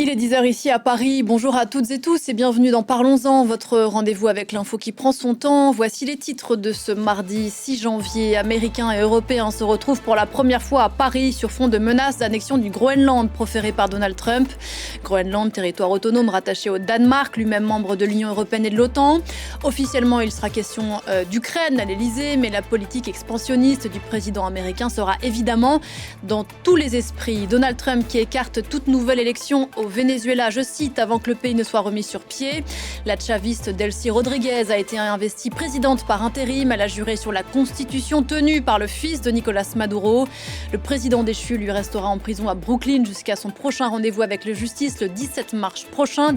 Il est 10 heures ici à Paris. Bonjour à toutes et tous et bienvenue dans Parlons-en, votre rendez-vous avec l'info qui prend son temps. Voici les titres de ce mardi 6 janvier. Américains et Européens se retrouvent pour la première fois à Paris sur fond de menaces d'annexion du Groenland proférées par Donald Trump. Groenland, territoire autonome rattaché au Danemark, lui-même membre de l'Union européenne et de l'OTAN. Officiellement, il sera question d'Ukraine à l'Elysée, mais la politique expansionniste du président américain sera évidemment dans tous les esprits. Donald Trump qui écarte toute nouvelle élection au Venezuela, je cite, avant que le pays ne soit remis sur pied. La chaviste Delcy Rodriguez a été investie présidente par intérim. Elle a juré sur la constitution tenue par le fils de Nicolas Maduro. Le président déchu lui restera en prison à Brooklyn jusqu'à son prochain rendez-vous avec la justice le 17 mars prochain,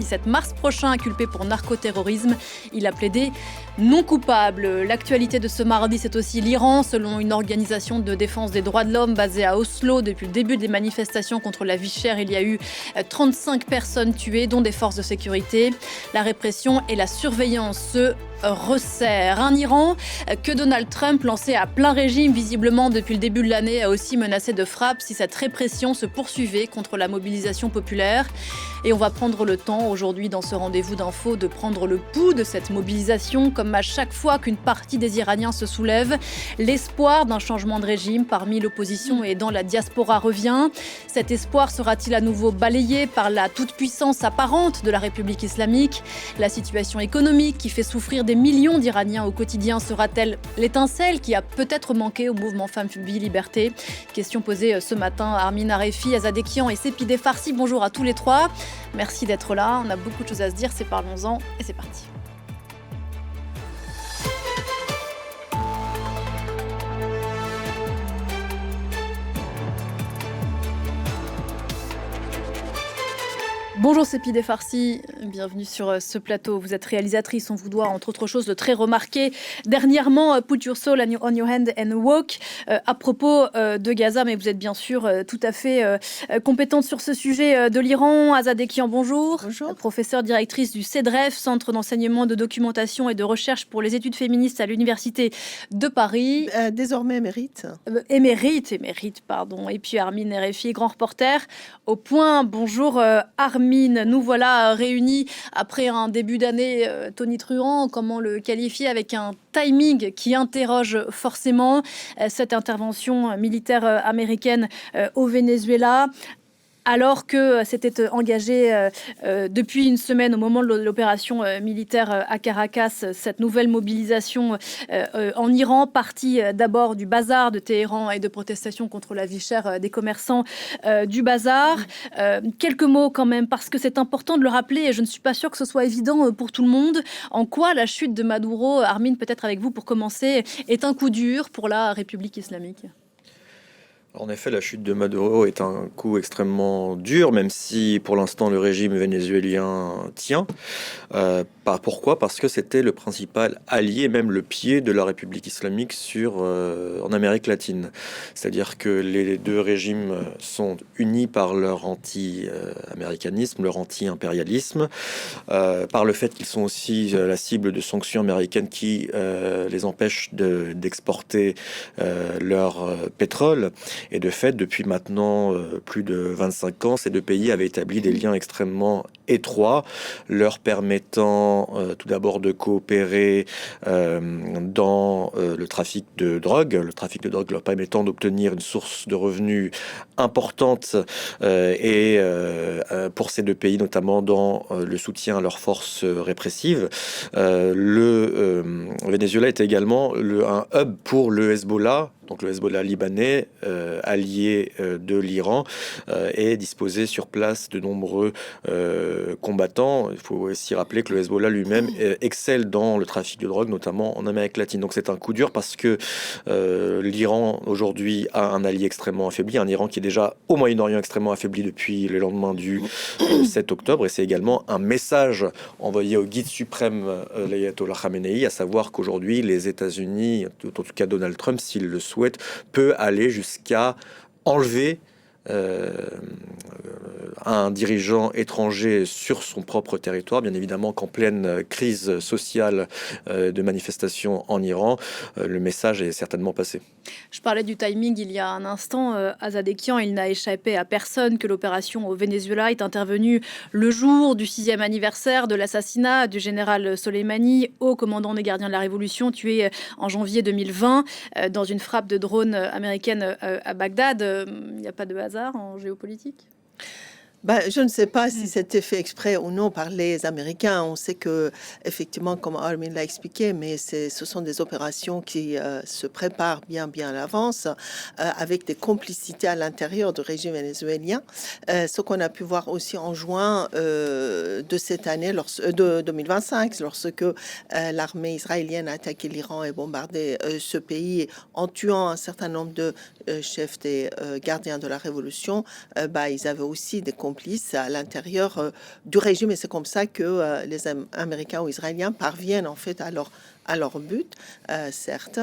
inculpé pour narcoterrorisme. Il a plaidé non coupable. L'actualité de ce mardi, c'est aussi l'Iran. Selon une organisation de défense des droits de l'homme basée à Oslo, depuis le début des manifestations contre la vie chère, il y a eu 35 personnes tuées, dont des forces de sécurité. La répression et la surveillance se resserrent. Un Iran que Donald Trump, lancé à plein régime visiblement depuis le début de l'année, a aussi menacé de frappe si cette répression se poursuivait contre la mobilisation populaire. Et on va prendre le temps aujourd'hui dans ce rendez-vous d'info de prendre le pouls de cette mobilisation. Comme à chaque fois qu'une partie des Iraniens se soulève, l'espoir d'un changement de régime parmi l'opposition et dans la diaspora revient. Cet espoir sera-t-il à nouveau balayé par la toute-puissance apparente de la République islamique? La situation économique qui fait souffrir des millions d'Iraniens au quotidien sera-t-elle l'étincelle qui a peut-être manqué au mouvement Femmes, Vie, Liberté? Question posée ce matin à Armin Arefi, Azadekian et Sepideh Farsi. Bonjour à tous les trois. Merci d'être là. On a beaucoup de choses à se dire. C'est Parlons-en et c'est parti. Bonjour Sepideh Farsi, bienvenue sur ce plateau. Vous êtes réalisatrice, on vous doit entre autres choses de très remarqué dernièrement Put Your Soul on Your Hand and Walk à propos de Gaza, mais vous êtes bien sûr tout à fait compétente sur ce sujet de l'Iran. Azadekian, bonjour. Bonjour. Professeure directrice du CEDREF, Centre d'enseignement, de documentation et de recherche pour les études féministes à l'Université de Paris. Désormais émérite. Émérite, pardon. Et puis Armin Arefi, grand reporter au Point. Bonjour Armin. Nous voilà réunis après un début d'année tonitruant, comment le qualifier, avec un timing qui interroge forcément cette intervention militaire américaine au Venezuela. Alors que s'était engagé depuis une semaine, au moment de l'opération militaire à Caracas, cette nouvelle mobilisation en Iran, partie d'abord du bazar de Téhéran et de protestations contre la vie chère des commerçants du bazar. Quelques mots quand même, parce que c'est important de le rappeler, et je ne suis pas sûre que ce soit évident pour tout le monde. En quoi la chute de Maduro, Armin, peut-être avec vous pour commencer, est un coup dur pour la République islamique? En effet, la chute de Maduro est un coup extrêmement dur, même si pour l'instant le régime vénézuélien tient. Pourquoi? Parce que c'était le principal allié, même le pied de la République islamique en Amérique latine. C'est-à-dire que les deux régimes sont unis par leur anti-américanisme, leur anti-impérialisme, par le fait qu'ils sont aussi la cible de sanctions américaines qui les empêchent d'exporter leur pétrole. Et de fait, depuis maintenant plus de 25 ans, ces deux pays avaient établi des liens extrêmement étroits, leur permettant tout d'abord de coopérer dans le trafic de drogue, leur permettant d'obtenir une source de revenus importante pour ces deux pays, notamment dans le soutien à leurs forces répressives. Le Venezuela est également un hub pour le Hezbollah. Donc le Hezbollah libanais, allié de l'Iran, est disposé sur place de nombreux combattants. Il faut aussi rappeler que le Hezbollah lui-même excelle dans le trafic de drogue, notamment en Amérique latine. Donc c'est un coup dur parce que l'Iran aujourd'hui a un allié extrêmement affaibli, un Iran qui est déjà au Moyen-Orient extrêmement affaibli depuis le lendemain du 7 octobre. Et c'est également un message envoyé au guide suprême, l'ayatollah Khamenei, à savoir qu'aujourd'hui les États-Unis, en tout cas Donald Trump, s'il le souhaite, peut aller jusqu'à enlever un dirigeant étranger sur son propre territoire. Bien évidemment qu'en pleine crise sociale de manifestation en Iran, le message est certainement passé. Je parlais du timing il y a un instant. Azadekian, il n'a échappé à personne que l'opération au Venezuela est intervenue le jour du 6e anniversaire de l'assassinat du général Soleimani, haut commandant des gardiens de la Révolution, tué en janvier 2020 dans une frappe de drone américaine à Bagdad. Il n'y a pas de hasard en géopolitique? Je ne sais pas si c'était fait exprès ou non par les Américains. On sait que, effectivement, comme Armin l'a expliqué, mais ce sont des opérations qui se préparent bien à l'avance, avec des complicités à l'intérieur du régime vénézuélien. Ce qu'on a pu voir aussi en juin de cette année, de 2025, lorsque l'armée israélienne a attaqué l'Iran et bombardé ce pays en tuant un certain nombre de chefs des gardiens de la Révolution. Ils avaient aussi des complices à l'intérieur du régime, et c'est comme ça que les Américains ou Israéliens parviennent en fait à leur but, certes.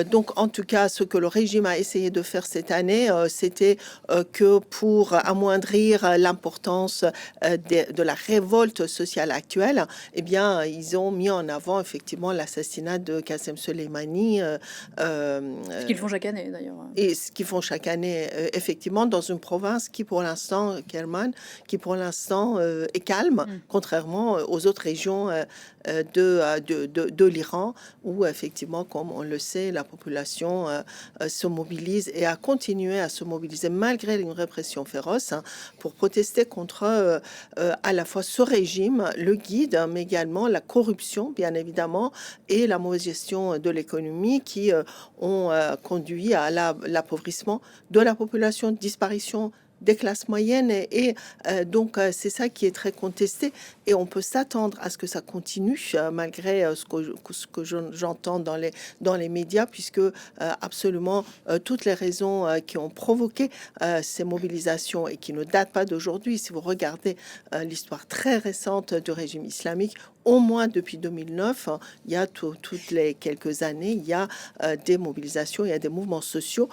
Donc, en tout cas, ce que le régime a essayé de faire cette année, c'était que pour amoindrir l'importance de la révolte sociale actuelle, eh bien, ils ont mis en avant effectivement l'assassinat de Qassem Soleimani. Ce qu'ils font chaque année, d'ailleurs. Et ce qu'ils font chaque année, effectivement, dans une province qui, pour l'instant, Kerman, qui pour l'instant est calme, contrairement aux autres régions de l'Iran, où effectivement, comme on le sait, la population se mobilise et a continué à se mobiliser malgré une répression féroce pour protester contre à la fois ce régime, le guide, mais également la corruption, bien évidemment, et la mauvaise gestion de l'économie qui ont conduit à l'appauvrissement de la population, disparition des classes moyennes donc c'est ça qui est très contesté, et on peut s'attendre à ce que ça continue malgré ce que j'entends dans les médias, puisque absolument toutes les raisons qui ont provoqué ces mobilisations et qui ne datent pas d'aujourd'hui, si vous regardez l'histoire très récente du régime islamique, au moins depuis 2009, il y a toutes les quelques années, il y a des mobilisations, il y a des mouvements sociaux,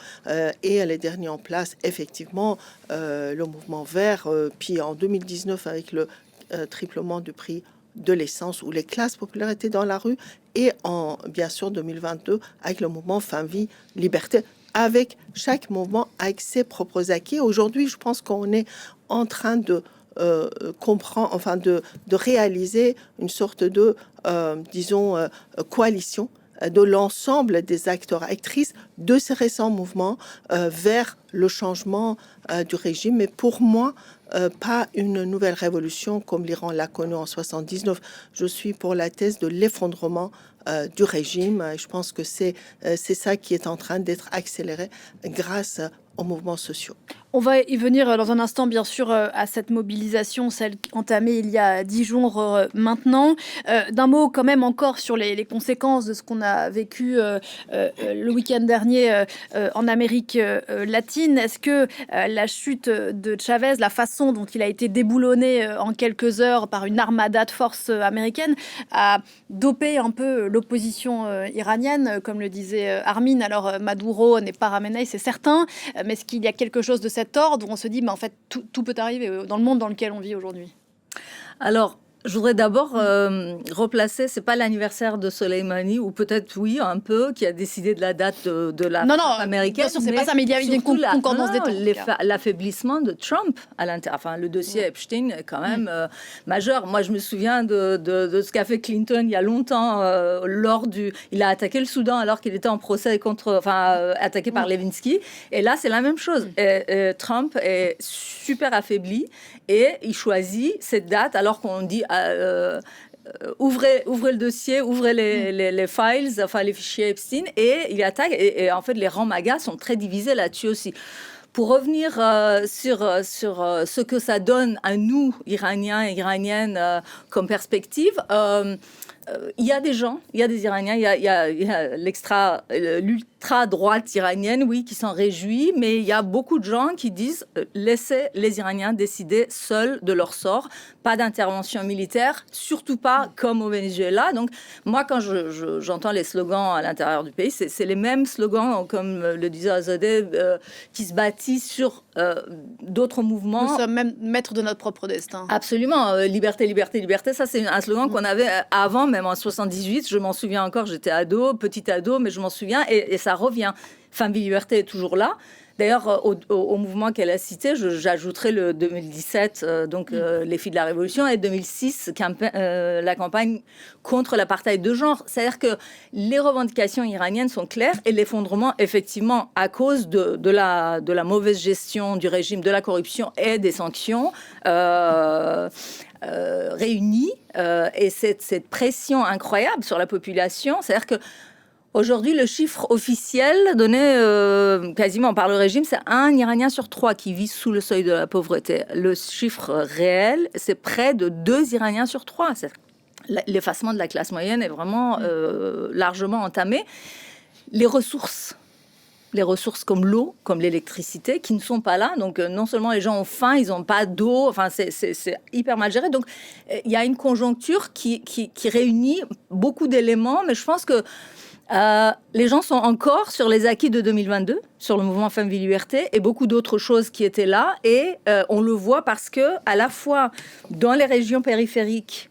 et les derniers en place, effectivement, le mouvement vert, puis en 2019 avec le triplement du prix de l'essence, où les classes populaires étaient dans la rue, et bien sûr 2022 avec le mouvement Fin Vie Liberté, avec chaque mouvement avec ses propres acquis. Aujourd'hui, je pense qu'on est en train de de réaliser une sorte de, coalition de l'ensemble des acteurs, actrices de ces récents mouvements vers le changement du régime. Mais pour moi, pas une nouvelle révolution comme l'Iran l'a connue en 79. Je suis pour la thèse de l'effondrement du régime. Je pense que c'est ça qui est en train d'être accéléré grâce aux mouvements sociaux. On va y venir dans un instant, bien sûr, à cette mobilisation, celle entamée il y a 10 jours maintenant. D'un mot quand même encore sur les conséquences de ce qu'on a vécu le week-end dernier en Amérique latine. Est-ce que la chute de Chavez, la façon dont il a été déboulonné en quelques heures par une armada de forces américaines, a dopé un peu l'opposition iranienne, comme le disait Armin? Alors Maduro n'est pas Ramenei, c'est certain, mais est-ce qu'il y a quelque chose de cet ordre où on se dit, en fait, tout peut arriver dans le monde dans lequel on vit aujourd'hui? Alors, je voudrais d'abord replacer, c'est pas l'anniversaire de Soleimani, ou peut-être oui, un peu, qui a décidé de la date de la américaine. Bien sûr, c'est pas ça, mais il y a une concordance des temps. L'affaiblissement de Trump à l'intérieur. Enfin, le dossier Epstein est quand même majeur. Moi, je me souviens de ce qu'a fait Clinton il y a longtemps il a attaqué le Soudan alors qu'il était en procès attaqué par Levinsky. Et là, c'est la même chose. Et Trump est super affaibli et il choisit cette date alors qu'on dit ouvrez le dossier, ouvrez les files, les fichiers Epstein, et il attaque. Et en fait, les rangs MAGA sont très divisés là-dessus aussi. Pour revenir sur ce que ça donne à nous, Iraniens et Iraniennes, comme perspective, il y a des gens, il y a des Iraniens, il y a l'ultra-droite iranienne, oui, qui s'en réjouit, mais il y a beaucoup de gens qui disent laissez les Iraniens décider seuls de leur sort, pas d'intervention militaire, surtout pas comme au Venezuela. Donc, moi, quand j'entends les slogans à l'intérieur du pays, c'est les mêmes slogans, comme le disait Azadeh, qui se bâtissent sur d'autres mouvements. Nous sommes même maîtres de notre propre destin. Absolument. Liberté, liberté, liberté. Ça, c'est un slogan qu'on avait avant, même en 78. Je m'en souviens encore. J'étais petit ado, mais je m'en souviens. Et ça revient. Femme, vie, liberté est toujours là. D'ailleurs, au mouvement qu'elle a cité, j'ajouterai le 2017, les filles de la Révolution, et 2006, la campagne contre l'apartheid de genre. C'est-à-dire que les revendications iraniennes sont claires et l'effondrement, effectivement, à cause de la mauvaise gestion du régime, de la corruption et des sanctions réunies, et cette pression incroyable sur la population. C'est-à-dire que aujourd'hui, le chiffre officiel donné quasiment par le régime, c'est 1 Iranien sur 3 qui vit sous le seuil de la pauvreté. Le chiffre réel, c'est près de 2 Iraniens sur 3. L'effacement de la classe moyenne est vraiment largement entamé. Les ressources comme l'eau, comme l'électricité, qui ne sont pas là. Donc, non seulement les gens ont faim, ils n'ont pas d'eau. Enfin, c'est hyper mal géré. Donc, il y a une conjoncture qui réunit beaucoup d'éléments. Mais je pense que les gens sont encore sur les acquis de 2022, sur le mouvement Femmes, Vie, Liberté, et beaucoup d'autres choses qui étaient là. Et on le voit parce que, à la fois dans les régions périphériques,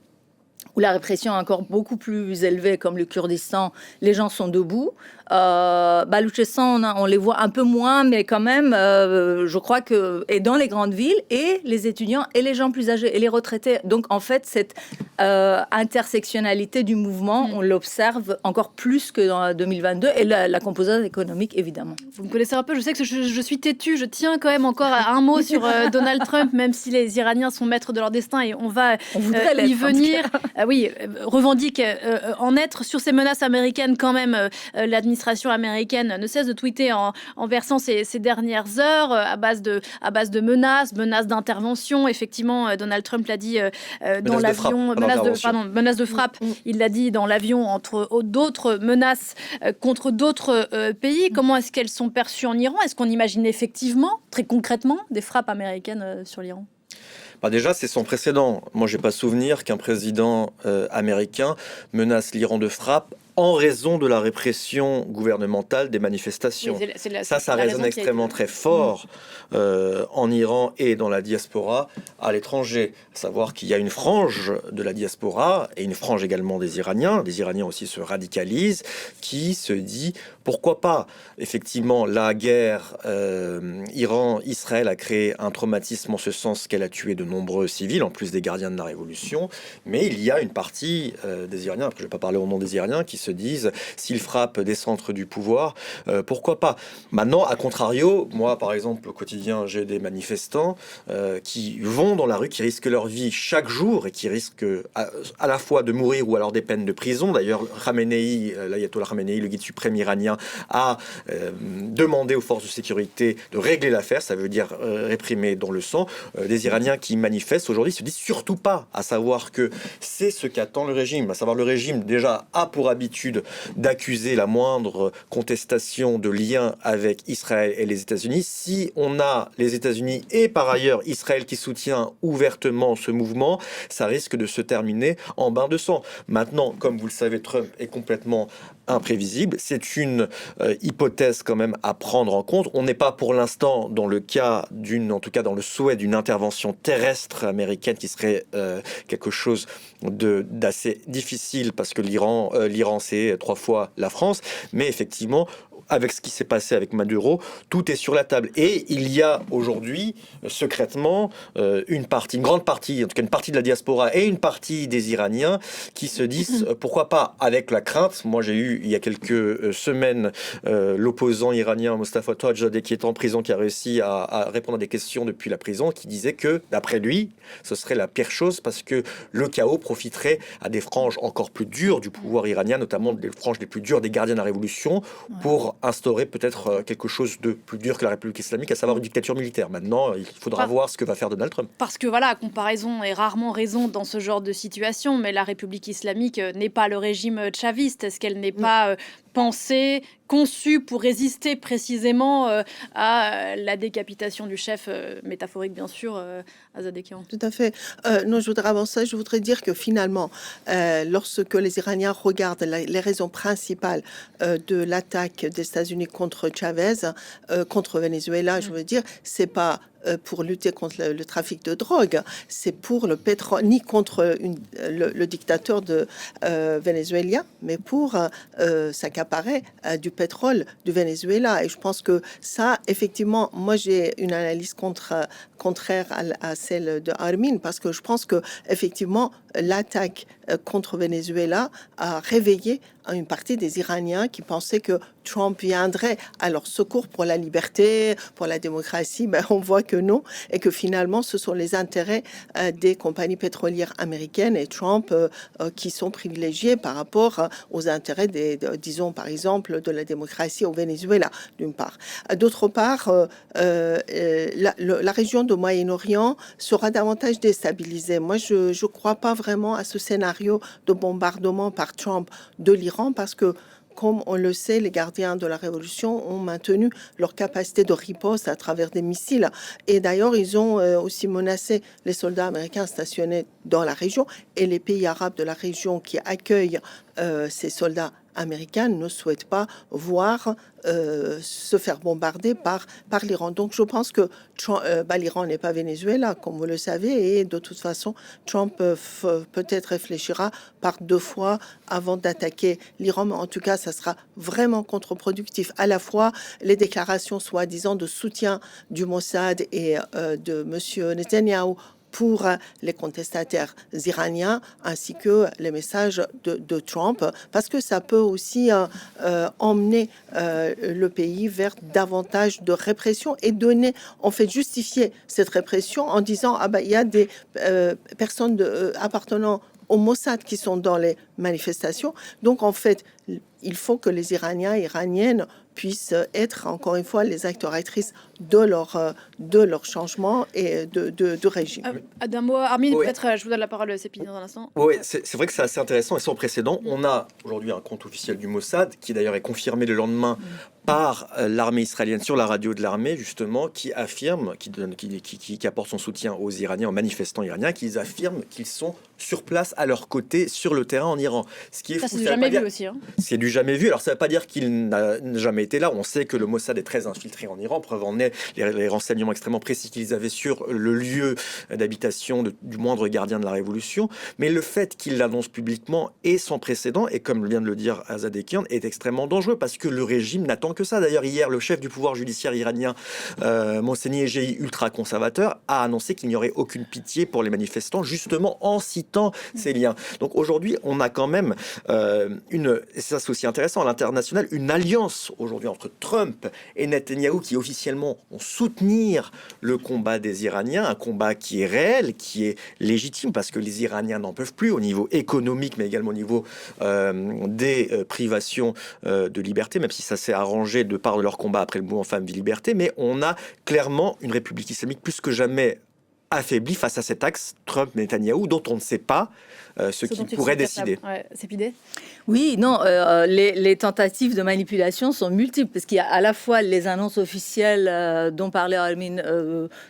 où la répression est encore beaucoup plus élevée, comme le Kurdistan, les gens sont debout. Baloutchistan, on les voit un peu moins, mais quand même, je crois que... Et dans les grandes villes, et les étudiants, et les gens plus âgés, et les retraités. Donc, en fait, cette intersectionnalité du mouvement, on l'observe encore plus que dans 2022, et la composante économique, évidemment. Vous me connaissez un peu, je sais que je suis têtue, je tiens quand même encore à un mot sur Donald Trump, même si les Iraniens sont maîtres de leur destin, et on va y venir. Oui, revendique en être sur ces menaces américaines quand même. L'administration américaine ne cesse de tweeter en versant ces dernières heures à base de menaces d'intervention. Effectivement, Donald Trump l'a dit dans l'avion, menace de frappe. Il l'a dit dans l'avion, entre d'autres menaces contre d'autres pays. Comment est-ce qu'elles sont perçues en Iran? Est-ce qu'on imagine effectivement, très concrètement, des frappes américaines sur l'Iran? Déjà, c'est sans précédent. Moi, je n'ai pas souvenir qu'un président américain menace l'Iran de frappe en raison de la répression gouvernementale des manifestations. Ça résonne extrêmement très fort en Iran et dans la diaspora à l'étranger. À savoir qu'il y a une frange de la diaspora et une frange également des Iraniens aussi se radicalisent, qui se dit pourquoi pas. Effectivement, la guerre Iran-Israël a créé un traumatisme en ce sens qu'elle a tué de nombreux civils, en plus des gardiens de la Révolution. Mais il y a une partie des Iraniens, parce que je ne vais pas parler au nom des Iraniens, qui se disent, s'ils frappent des centres du pouvoir, pourquoi pas. Maintenant, à contrario, moi, par exemple, au quotidien, j'ai des manifestants qui vont dans la rue, qui risquent leur vie chaque jour et qui risquent à la fois de mourir ou alors des peines de prison. D'ailleurs, l'ayatollah Khamenei, le guide suprême iranien, a demandé aux forces de sécurité de régler l'affaire, ça veut dire réprimer dans le sang. Des Iraniens qui manifestent aujourd'hui se disent surtout pas, à savoir que c'est ce qu'attend le régime, à savoir le régime déjà a pour habitude d'accuser la moindre contestation de lien avec Israël et les États-Unis. Si on a les États-Unis et par ailleurs Israël qui soutient ouvertement ce mouvement, ça risque de se terminer en bain de sang. Maintenant, comme vous le savez, Trump est complètement imprévisible. C'est une hypothèse quand même à prendre en compte. On n'est pas pour l'instant dans le cas en tout cas dans le souhait d'une intervention terrestre américaine qui serait quelque chose d'assez difficile parce que l'Iran c'est 3 fois la France. Mais effectivement, avec ce qui s'est passé avec Maduro, tout est sur la table. Et il y a aujourd'hui, secrètement, une grande partie, en tout cas une partie de la diaspora et une partie des Iraniens qui se disent, pourquoi pas, avec la crainte. Moi, j'ai eu, il y a quelques semaines, l'opposant iranien Mostafa Tojadeh qui est en prison, qui a réussi à répondre à des questions depuis la prison, qui disait que, d'après lui, ce serait la pire chose parce que le chaos profiterait à des franges encore plus dures du pouvoir iranien, notamment des franges les plus dures des gardiens de la Révolution, pour pour instaurer peut-être quelque chose de plus dur que la République islamique, à savoir une dictature militaire. Maintenant, il faudra voir ce que va faire Donald Trump. Parce que voilà, comparaison est rarement raison dans ce genre de situation, mais la République islamique n'est pas le régime chaviste. Est-ce qu'elle n'est pas pensée, conçue pour résister précisément à la décapitation du chef, métaphorique bien sûr, Azadekian? Tout à fait. Non, avant ça, je voudrais dire que finalement, lorsque les Iraniens regardent les raisons principales de l'attaque des États-Unis contre Chavez, contre Venezuela, je veux dire, c'est pas pour lutter contre le trafic de drogue, c'est pour le pétrole, ni contre le dictateur de vénézuélien, mais pour s'accaparer du pétrole du Venezuela. Et je pense que ça, effectivement, moi j'ai une analyse contraire à celle de Armin, parce que je pense que effectivement l'attaque contre Venezuela a réveillé une partie des Iraniens qui pensaient que Trump viendrait à leur secours pour la liberté, pour la démocratie. Ben, on voit que non, et que finalement ce sont les intérêts des compagnies pétrolières américaines et Trump qui sont privilégiés par rapport aux intérêts disons par exemple de la démocratie au Venezuela, d'une part. D'autre part, la région de Moyen-Orient sera davantage déstabilisée. Moi, je ne crois pas vraiment à ce scénario de bombardement par Trump de l'Iran, parce que, comme on le sait, les gardiens de la révolution ont maintenu leur capacité de riposte à travers des missiles. Et d'ailleurs, ils ont aussi menacé les soldats américains stationnés dans la région, et les pays arabes de la région qui accueillent ces soldats américains ne souhaitent pas voir se faire bombarder par l'Iran. Donc je pense que l'Iran n'est pas Venezuela, comme vous le savez, et de toute façon, Trump peut-être réfléchira par 2 fois avant d'attaquer l'Iran, mais en tout cas, ça sera vraiment contre-productif. À la fois, les déclarations soi-disant de soutien du Mossad et de monsieur Netanyahou pour les contestataires iraniens, ainsi que les messages de Trump, parce que ça peut aussi emmener le pays vers davantage de répression et justifier cette répression en disant il y a des personnes appartenant au Mossad qui sont dans les manifestations. Donc en fait, il faut que les Iraniens et Iraniennes puissent être, encore une fois, les acteurs actrices de leur changement et de régime. D'un mot, Armin, peut-être je vous donne la parole, Cépi, dans un instant. Oui, c'est vrai que c'est assez intéressant et sans précédent. On a aujourd'hui un compte officiel du Mossad, qui d'ailleurs est confirmé le lendemain par l'armée israélienne sur la radio de l'armée, justement, qui affirme, qui apporte son soutien aux Iraniens, aux manifestants iraniens, qui affirment qu'ils sont sur place à leur côté sur le terrain en Iran. Ce qui est ça, fou, c'est du jamais vu aussi. Hein. C'est du jamais vu. Alors ça ne veut pas dire qu'il n'a jamais été là. On sait que le Mossad est très infiltré en Iran. Preuve en est les renseignements extrêmement précis qu'ils avaient sur le lieu d'habitation du moindre gardien de la Révolution. Mais le fait qu'il l'annonce publiquement est sans précédent, et comme vient de le dire Azadekian, est extrêmement dangereux, parce que le régime n'attend que ça. D'ailleurs, hier, le chef du pouvoir judiciaire iranien, Mohseni Ejei, ultra-conservateur, a annoncé qu'il n'y aurait aucune pitié pour les manifestants, justement en citant ces liens. Donc aujourd'hui, on a quand même et ça c'est aussi intéressant, à l'international, une alliance aujourd'hui entre Trump et Netanyahou, qui officiellement vont soutenir le combat des Iraniens, un combat qui est réel, qui est légitime, parce que les Iraniens n'en peuvent plus au niveau économique, mais également au niveau des privations de liberté, même si ça s'est arrangé de par leur combat après le mouvement Femmes, Vie, Liberté. Mais on a clairement une république islamique plus que jamais affaiblie face à cet axe Trump-Netanyahou, dont on ne sait pas ce qu'il pourrait décider. C'est pidé. Oui, non, les tentatives de manipulation sont multiples, parce qu'il y a à la fois les annonces officielles dont parlait Armin,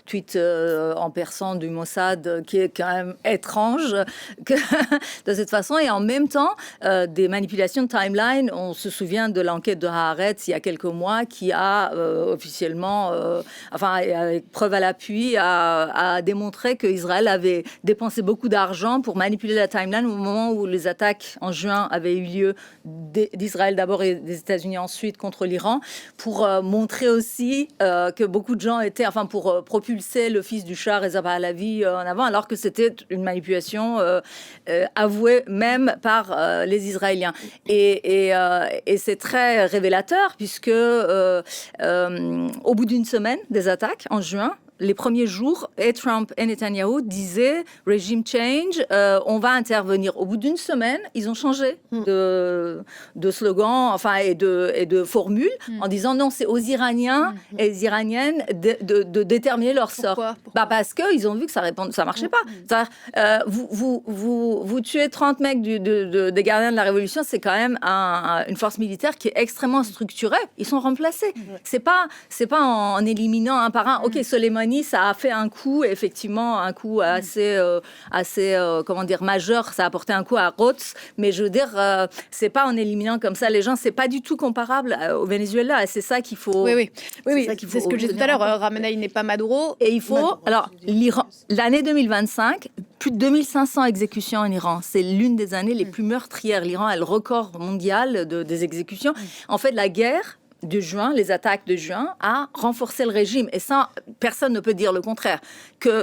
tweet en persan du Mossad, qui est quand même étrange de cette façon, et en même temps des manipulations de timeline. On se souvient de l'enquête de Haaretz il y a quelques mois, qui a officiellement, avec preuve à l'appui, a démontré qu'Israël avait dépensé beaucoup d'argent pour manipuler la timeline au moment où les attaques en juin avaient eu lieu d'Israël d'abord et des États-Unis ensuite contre l'Iran, pour montrer aussi que beaucoup de gens étaient, pour propulser le fils du Shah, Reza Pahlavi, en avant, alors que c'était une manipulation avouée même par les Israéliens. Et c'est très révélateur, puisque au bout d'une semaine des attaques en juin, les premiers jours, et Trump et Netanyahu disaient régime change, on va intervenir. Au bout d'une semaine, ils ont changé de slogan, enfin et de formule, en disant non, c'est aux Iraniens et les Iraniennes de déterminer leur sort. Pourquoi Parce qu'ils ont vu que ça marchait pas. Vous tuez 30 mecs des gardiens de la Révolution, c'est quand même une force militaire qui est extrêmement structurée. Ils sont remplacés. C'est pas en éliminant un par un. Ok, Soleimani, ça a fait un coup, effectivement, un coup assez majeur. Ça a apporté un coup à Rhodes, mais je veux dire, c'est pas en éliminant comme ça les gens. C'est pas du tout comparable au Venezuela. Et c'est ça qu'il faut. Oui. C'est ce que j'ai dit tout à l'heure. Ramenei n'est pas Maduro. Et il faut. Alors, l'Iran, l'année 2025, plus de 2500 exécutions en Iran. C'est l'une des années les plus meurtrières. L'Iran a le record mondial des exécutions. En fait, la guerre de juin, les attaques de juin, a renforcé le régime. Et ça, personne ne peut dire le contraire.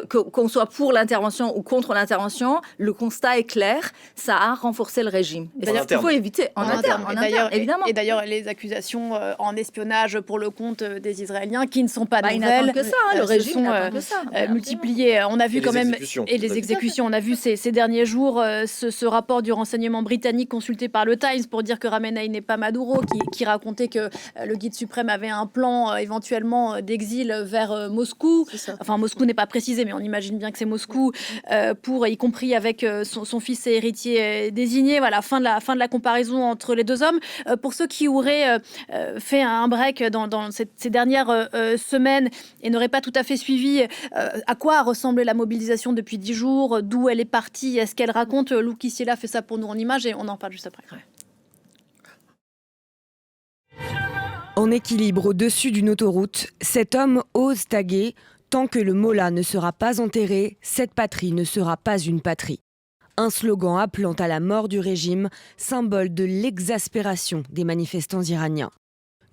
Qu'on soit pour l'intervention ou contre l'intervention, le constat est clair, ça a renforcé le régime. Et c'est ce qu'il faut éviter en interne, évidemment. Et d'ailleurs, les accusations en espionnage pour le compte des Israéliens, qui ne sont pas nouvelles, ils n'attendent que ça, le régime n'attend que ça. Multipliées. On a vu quand même... Et les exécutions. On a vu ces derniers jours ce rapport du renseignement britannique consulté par le Times pour dire que Ramenei n'est pas Maduro, qui racontait que le guide suprême avait un plan éventuellement d'exil vers Moscou. Enfin, Moscou n'est pas précisé, mais on imagine bien que c'est Moscou, y compris avec son fils et héritier désigné. Voilà, fin de la comparaison entre les deux hommes. Pour ceux qui auraient fait un break dans ces dernières semaines et n'auraient pas tout à fait suivi à quoi ressemblait la mobilisation depuis 10 jours, d'où elle est partie, est-ce qu'elle raconte, Lou Kisiela fait ça pour nous en images et on en parle juste après. En équilibre au-dessus d'une autoroute, cet homme ose taguer « Tant que le Mollah ne sera pas enterré, cette patrie ne sera pas une patrie ». Un slogan appelant à la mort du régime, symbole de l'exaspération des manifestants iraniens.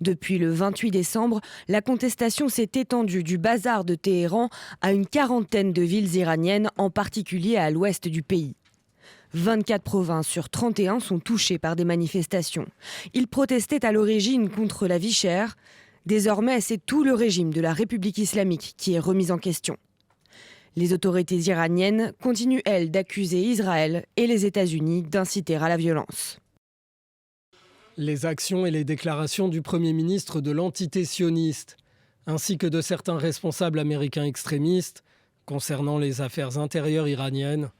Depuis le 28 décembre, la contestation s'est étendue du bazar de Téhéran à une quarantaine de villes iraniennes, en particulier à l'ouest du pays. 24 provinces sur 31 sont touchées par des manifestations. Ils protestaient à l'origine contre la vie chère. Désormais, c'est tout le régime de la République islamique qui est remis en question. Les autorités iraniennes continuent, elles, d'accuser Israël et les États-Unis d'inciter à la violence. Les actions et les déclarations du Premier ministre de l'entité sioniste, ainsi que de certains responsables américains extrémistes concernant les affaires intérieures iraniennes,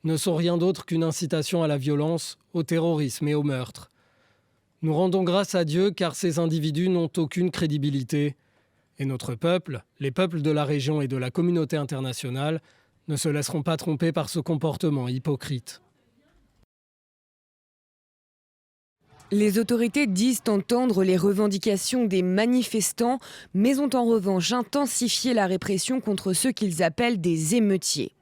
ne sont rien d'autre qu'une incitation à la violence, au terrorisme et au meurtre. Nous rendons grâce à Dieu car ces individus n'ont aucune crédibilité. Et notre peuple, les peuples de la région et de la communauté internationale, ne se laisseront pas tromper par ce comportement hypocrite. Les autorités disent entendre les revendications des manifestants, mais ont en revanche intensifié la répression contre ceux qu'ils appellent des émeutiers.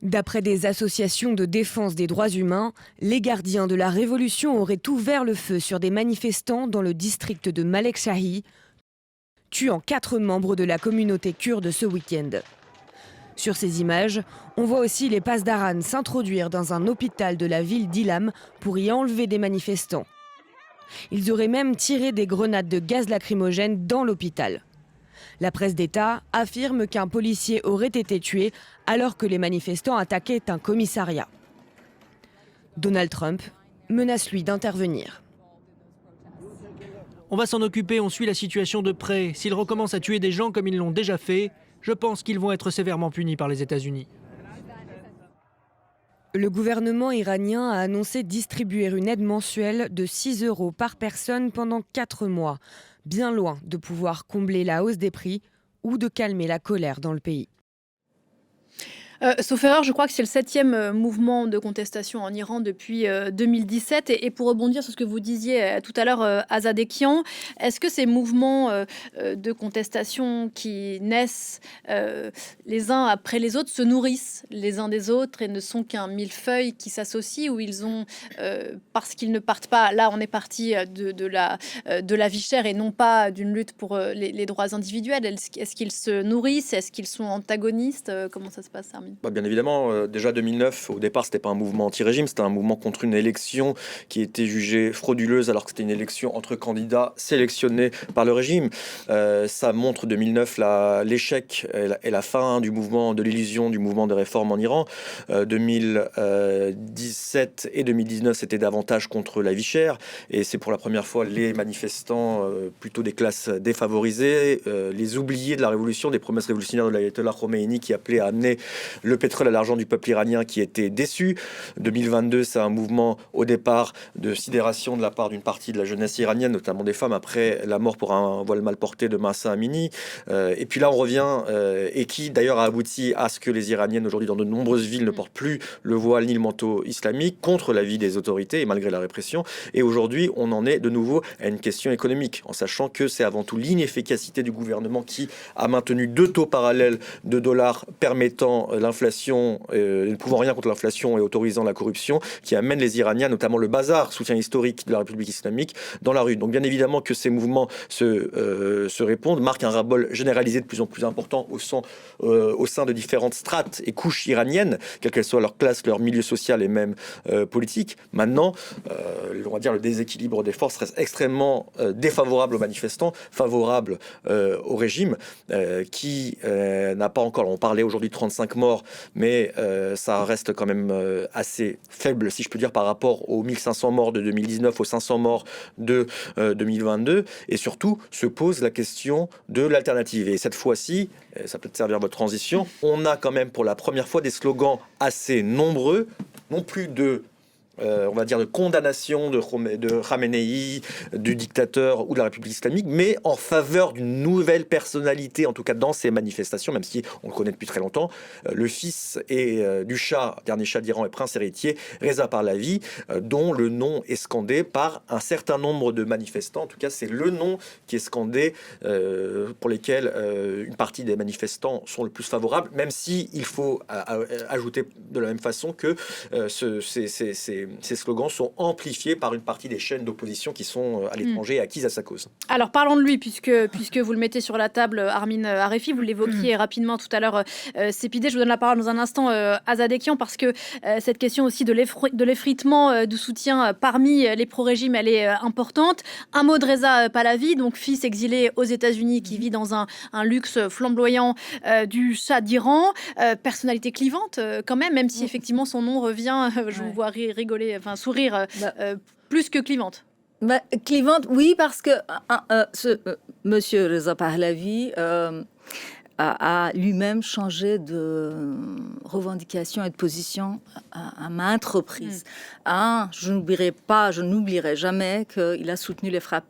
D'après des associations de défense des droits humains, les gardiens de la révolution auraient ouvert le feu sur des manifestants dans le district de Malek-Shahi, tuant 4 membres de la communauté kurde ce week-end. Sur ces images, on voit aussi les Pasdaran s'introduire dans un hôpital de la ville d'Ilam pour y enlever des manifestants. Ils auraient même tiré des grenades de gaz lacrymogène dans l'hôpital. La presse d'État affirme qu'un policier aurait été tué alors que les manifestants attaquaient un commissariat. Donald Trump menace lui d'intervenir. On va s'en occuper, on suit la situation de près. S'ils recommencent à tuer des gens comme ils l'ont déjà fait, je pense qu'ils vont être sévèrement punis par les États-Unis. Le gouvernement iranien a annoncé distribuer une aide mensuelle de 6 € par personne pendant 4 mois, bien loin de pouvoir combler la hausse des prix ou de calmer la colère dans le pays. Sauf erreur, je crois que c'est le 7e mouvement de contestation en Iran depuis 2017. Et pour rebondir sur ce que vous disiez tout à l'heure, Azadekian, est-ce que ces mouvements de contestation qui naissent les uns après les autres se nourrissent les uns des autres et ne sont qu'un millefeuille qui s'associe, ou ils ont, parce qu'ils ne partent pas, là on est parti de la vie chère et non pas d'une lutte pour les droits individuels, est-ce qu'ils se nourrissent, est-ce qu'ils sont antagonistes, comment ça se passe, Armin? Armin? Bien évidemment, déjà 2009, au départ, c'était pas un mouvement anti-régime, c'était un mouvement contre une élection qui était jugée frauduleuse, alors que c'était une élection entre candidats sélectionnés par le régime. Ça montre 2009 l'échec et la fin du mouvement, de l'illusion du mouvement de réforme en Iran. 2017 et 2019, c'était davantage contre la vie chère, et c'est pour la première fois les manifestants, plutôt des classes défavorisées, les oubliés de la révolution, des promesses révolutionnaires de l'ayatollah Khomeini qui appelait à amener le pétrole à l'argent du peuple iranien qui était déçu. 2022, c'est un mouvement au départ de sidération de la part d'une partie de la jeunesse iranienne, notamment des femmes, après la mort pour un voile mal porté de Mahsa Amini. Et puis là, on revient, et qui d'ailleurs a abouti à ce que les Iraniennes aujourd'hui dans de nombreuses villes ne portent plus le voile ni le manteau islamique, contre l'avis des autorités et malgré la répression. Et aujourd'hui, on en est de nouveau à une question économique, en sachant que c'est avant tout l'inefficacité du gouvernement qui a maintenu 2 taux parallèles de dollars permettant l'inflation, ne pouvant rien contre l'inflation et autorisant la corruption, qui amène les Iraniens, notamment le bazar, soutien historique de la République islamique, dans la rue. Donc bien évidemment que ces mouvements se répondent, marquent un ras-bol généralisé de plus en plus important au sein de différentes strates et couches iraniennes, quelle qu'elle soit leur classe, leur milieu social et même politique. Maintenant, on va dire le déséquilibre des forces reste extrêmement défavorable aux manifestants, favorable au régime qui n'a pas encore, on parlait aujourd'hui de 35 morts, mais ça reste quand même assez faible, si je peux dire, par rapport aux 1500 morts de 2019, aux 500 morts de 2022, et surtout se pose la question de l'alternative. Et cette fois-ci, ça peut servir votre transition, on a quand même pour la première fois des slogans assez nombreux, non plus de on va dire de condamnation de Khamenei, du dictateur ou de la République islamique, mais en faveur d'une nouvelle personnalité, en tout cas dans ces manifestations, même si on le connaît depuis très longtemps, le fils du dernier Shah d'Iran et prince héritier, Reza Pahlavi, dont le nom est scandé par un certain nombre de manifestants. En tout cas, c'est le nom qui est scandé, pour lesquels une partie des manifestants sont le plus favorables, même si il faut ajouter de la même façon que ces slogans sont amplifiés par une partie des chaînes d'opposition qui sont à l'étranger et acquises à sa cause. Alors parlons de lui, puisque vous le mettez sur la table, Armin Arefi, vous l'évoquiez rapidement tout à l'heure, Sepideh. Je vous donne la parole dans un instant, Azadekian, parce que cette question aussi de l'effritement du soutien parmi les pro-régimes, elle est importante. Un mot de Reza Pahlavi, donc fils exilé aux États-Unis qui vit dans un luxe flamboyant du Shah d'Iran, personnalité clivante quand même si effectivement son nom revient, je vous vois rigoler, enfin sourire, plus que clivante. Clivante, oui, parce que Monsieur Reza Pahlavi a lui-même changé de revendication et de position à maintes reprises. Je n'oublierai jamais qu'il a soutenu les frappes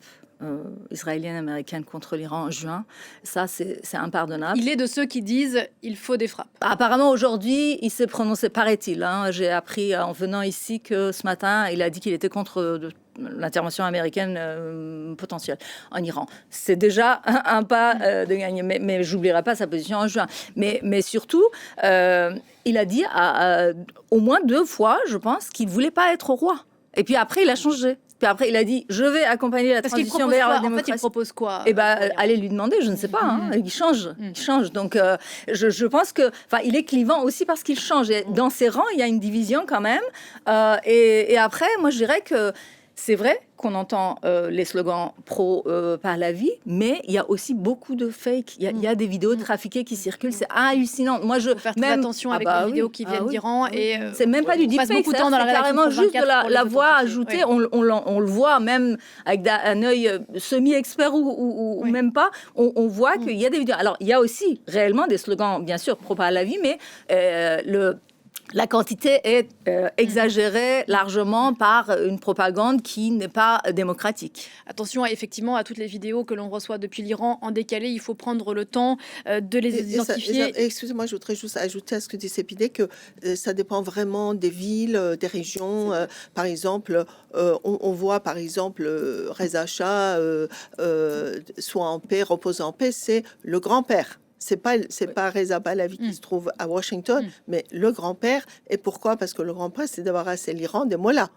israélienne américaine contre l'Iran en juin. Ça, c'est impardonnable. Il est de ceux qui disent il faut des frappes. Apparemment, aujourd'hui, il s'est prononcé, paraît-il. J'ai appris en venant ici que ce matin, il a dit qu'il était contre l'intervention américaine potentielle en Iran. C'est déjà un pas de gagner. Mais j'oublierai pas sa position en juin. Mais surtout, il a dit au moins 2 fois, je pense, qu'il ne voulait pas être roi. Et puis après, il a changé. Puis après, il a dit, je vais accompagner la transition vers la démocratie. En fait, il propose quoi? Allez lui demander, je ne sais pas. Il change. Donc, je pense que, il est clivant aussi parce qu'il change. Et dans ses rangs, il y a une division quand même. Et après, moi, je dirais que c'est vrai qu'on entend les slogans pro-Pahlavi, mais il y a aussi beaucoup de fake. Il y a des vidéos trafiquées qui circulent. C'est hallucinant. Moi, je faire très attention avec les vidéos qui viennent d'Iran. Et c'est même pas du deepfake. C'est carrément juste de la voix ajoutée. On le voit même avec un œil semi-expert ou même pas. On voit qu'il y a des vidéos. Alors, il y a aussi réellement des slogans, bien sûr, pro-Pahlavi, mais la quantité est exagérée largement par une propagande qui n'est pas démocratique. Attention effectivement à toutes les vidéos que l'on reçoit depuis l'Iran en décalé. Il faut prendre le temps de les identifier. Excusez-moi, je voudrais juste ajouter à ce que dit Sepideh que ça dépend vraiment des villes, des régions. Par exemple, on voit par exemple Reza Shah, soit en paix, repose en paix, c'est le grand-père. C'est pas Reza Pahlavi qui se trouve à Washington, mais le grand-père. Et pourquoi? Parce que le grand-père, c'est débarrasser l'Iran des mollahs.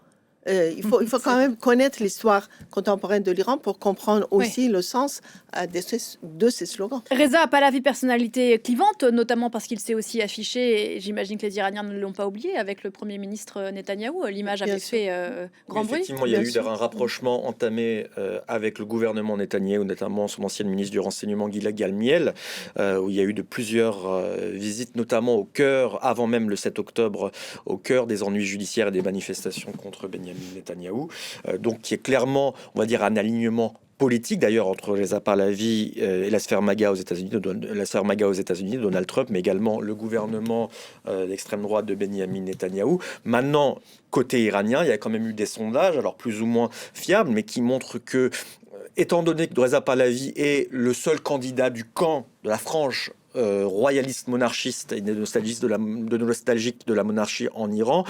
Il faut quand même connaître l'histoire contemporaine de l'Iran pour comprendre aussi le sens de ces slogans. Reza Pahlavi, personnalité clivante, notamment parce qu'il s'est aussi affiché, et j'imagine que les Iraniens ne l'ont pas oublié, avec le Premier ministre Netanyahou. L'image avait fait grand bruit. Effectivement, il y a eu un rapprochement entamé avec le gouvernement Netanyahou, notamment son ancienne ministre du renseignement Gila Galmiel, où il y a eu de plusieurs visites, notamment au cœur, avant même le 7 octobre, au cœur des ennuis judiciaires et des manifestations contre Benyamin Netanyahou. Donc, qui est clairement, on va dire, un alignement politique d'ailleurs entre Reza Pahlavi et la sphère MAGA aux États-Unis, Donald Trump, mais également le gouvernement d'extrême droite de Benyamin Netanyahou. Maintenant, côté iranien, il y a quand même eu des sondages, alors plus ou moins fiables, mais qui montrent que, étant donné que Reza Pahlavi est le seul candidat du camp de la frange royaliste monarchiste et nostalgique de la monarchie en Iran,